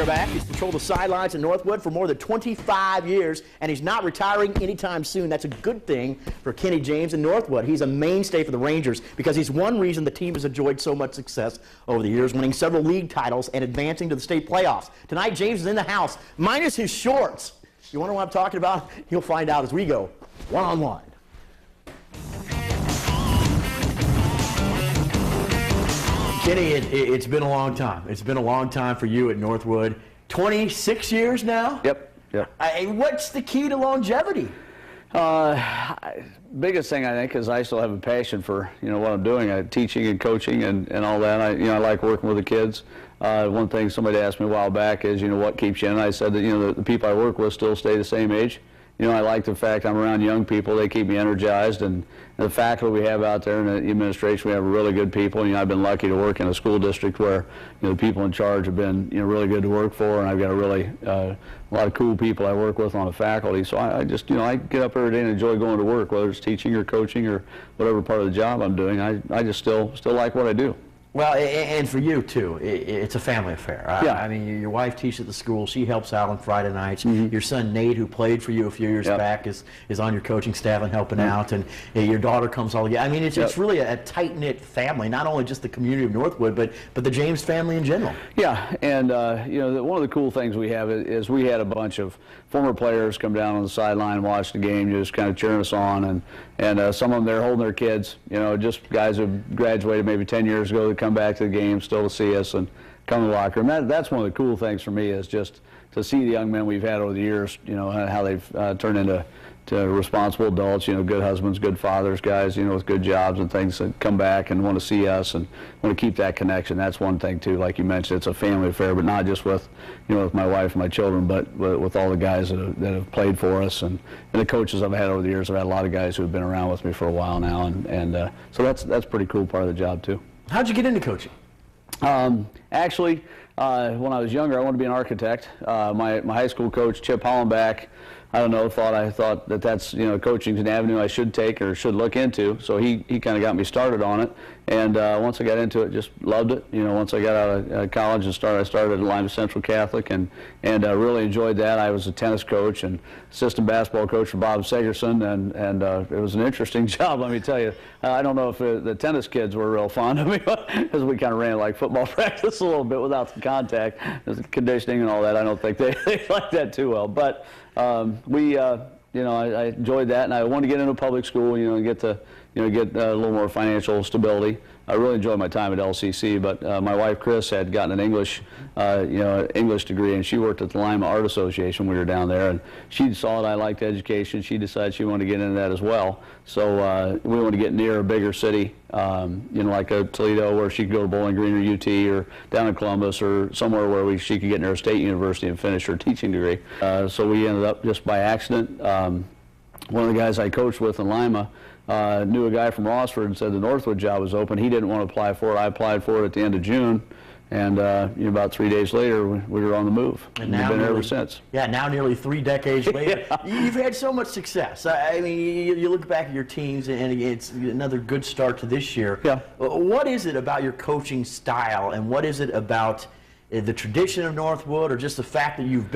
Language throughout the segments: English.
Back. He's patrolled the sidelines in Northwood for more than 25 years, and he's not retiring anytime soon. That's a good thing for Kenny James in Northwood. He's a mainstay for the Rangers because he's one reason the team has enjoyed so much success over the years, winning several league titles and advancing to the state playoffs. Tonight, James is in the house, minus his shorts. You wonder what I'm talking about? You'll find out as we go one-on-one. Kenny, it's been a long time. It's been a long time for you at Northwood. 26 years now? Yep. What's the key to longevity? Biggest thing I think is I still have a passion for what I'm doing, teaching and coaching and all that. I like working with the kids. One thing somebody asked me a while back is what keeps you in. I said that the people I work with still stay the same age. I like the fact I'm around young people. They keep me energized, and the faculty we have out there in the administration, we have really good people. I've been lucky to work in a school district where the people in charge have been really good to work for, and I've got a lot of cool people I work with on the faculty. So I just I get up every day and enjoy going to work, whether it's teaching or coaching or whatever part of the job I'm doing. I just still like what I do. Well, and for you, too, it's a family affair. Yeah. I mean, your wife teaches at the school. She helps out on Friday nights. Mm-hmm. Your son, Nate, who played for you a few years back, is on your coaching staff and helping out. And your daughter comes all together. I mean, it's really a tight-knit family, not only just the community of Northwood, but the James family in general. Yeah, and one of the cool things we have is we had a bunch of former players come down on the sideline and watch the game, just kind of cheering us on. And some of them, they're holding their kids, just guys who graduated maybe 10 years ago that come back to the game still to see us and come to the locker room. That's one of the cool things for me, is just to see the young men we've had over the years, how they've turned into responsible adults, good husbands, good fathers, guys, with good jobs and things, that come back and want to see us and want to keep that connection. That's one thing too. Like you mentioned, it's a family affair, but not just with with my wife and my children, but with all the guys that have played for us and the coaches I've had over the years. I've had a lot of guys who have been around with me for a while now, and so that's a pretty cool part of the job too. How'd you get into coaching? Actually, when I was younger, I wanted to be an architect. My high school coach, Chip Hollenbach, I don't know, thought that's coaching's an avenue I should take or should look into. So he kind of got me started on it, and once I got into it, just loved it. Once I got out of college and I started at Lima Central Catholic, and really enjoyed that. I was a tennis coach and assistant basketball coach for Bob Segerson, and it was an interesting job, let me tell you. I don't know if the tennis kids were real fond of me, because we kind of ran like football practice a little bit without the contact, the conditioning and all that. I don't think they liked that too well, but I enjoyed that, and I wanted to get into public school, and get a little more financial stability. I really enjoyed my time at LCC, but my wife Chris had gotten an English degree, and she worked at the Lima Art Association when we were down there, and she saw that I liked education. She decided she wanted to get into that as well. So we wanted to get near a bigger city, like a Toledo, where she could go to Bowling Green or UT, or down in Columbus, or somewhere where she could get near a state university and finish her teaching degree. So we ended up, just by accident, one of the guys I coached with in Lima knew a guy from Rossford and said the Northwood job was open. He didn't want to apply for it. I applied for it at the end of June, and about 3 days later, we were on the move. And we've been there ever since. Yeah, now nearly 3 decades later. Yeah. You've had so much success. I mean, you look back at your teams, and it's another good start to this year. Yeah. What is it about your coaching style, and what is it about the tradition of Northwood, or just the fact that you've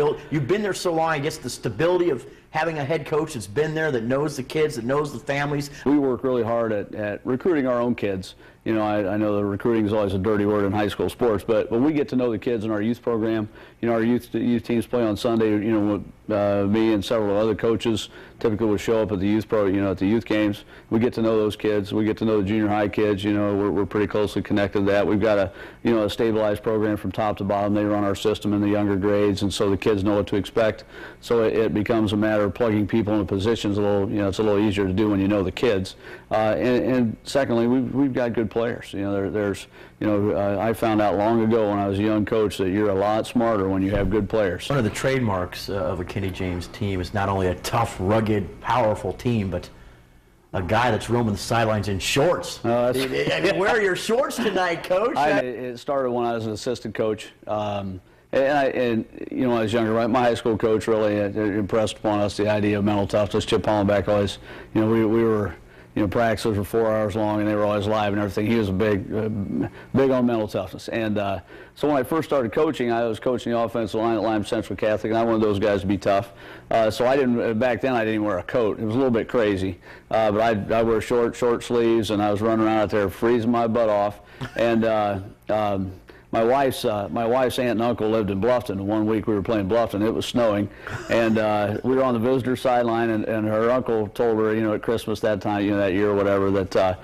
been there so long? I guess the stability of having a head coach that's been there, that knows the kids, that knows the families. We work really hard at recruiting our own kids. I know the recruiting is always a dirty word in high school sports, but when we get to know the kids in our youth program, our youth teams play on Sunday. Me and several other coaches typically would show up at the youth at the youth games. We get to know those kids. We get to know the junior high kids. We're pretty closely connected to that. We've got a stabilized program from top to bottom. They run our system in the younger grades, and so the kids know what to expect. So it becomes a matter of plugging people into positions. It's a little easier to do when you know the kids. And secondly, we've got good players. I found out long ago when I was a young coach that you're a lot smarter when you have good players. One of the trademarks of a Kenny James team is not only a tough, rugged, powerful team, but a guy that's roaming the sidelines in shorts. I mean, where are your shorts tonight, Coach? It started when I was an assistant coach. And when I was younger, my high school coach really impressed upon us the idea of mental toughness. Chip Hollenbach always, we were practices were 4 hours long and they were always live and everything. He was a big on mental toughness. And so when I first started coaching, I was coaching the offensive line at Lyme Central Catholic, and I wanted those guys to be tough. So I didn't, back then I didn't even wear a coat. It was a little bit crazy. But I wear short sleeves, and I was running around out there freezing my butt off. And my wife's aunt and uncle lived in Bluffton, and one week we were playing Bluffton. It was snowing, and we were on the visitor sideline, and her uncle told her, at Christmas that time, that year or whatever, that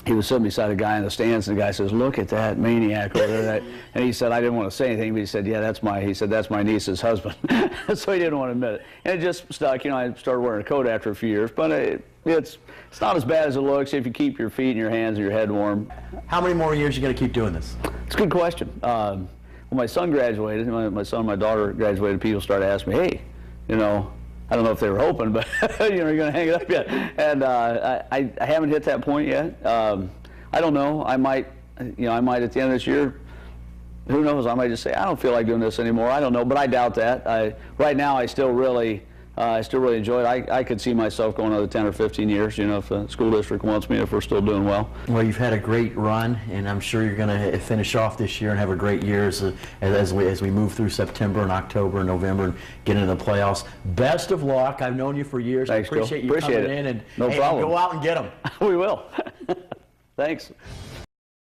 he was sitting beside a guy in the stands, and the guy says, "Look at that maniac over there." And he said, I didn't want to say anything, but he said, "Yeah, that's my niece's husband." So he didn't want to admit it. And it just stuck. I started wearing a coat after a few years, but it's not as bad as it looks if you keep your feet and your hands and your head warm. How many more years are you going to keep doing this? It's a good question. When my son graduated, my son and my daughter graduated, people started asking me, "Hey, I don't know if they were hoping, but you're going to hang it up yet?" And I haven't hit that point yet. I don't know. I might at the end of this year. Who knows? I might just say, I don't feel like doing this anymore. I don't know, but I doubt that. Right now, I still really enjoy it. I could see myself going another 10 or 15 years, if the school district wants me, if we're still doing well. Well, you've had a great run, and I'm sure you're going to finish off this year and have a great year as we move through September and October and November and get into the playoffs. Best of luck. I've known you for years. Thanks, I appreciate you coming in and no problem. go out and get them. We will. Thanks.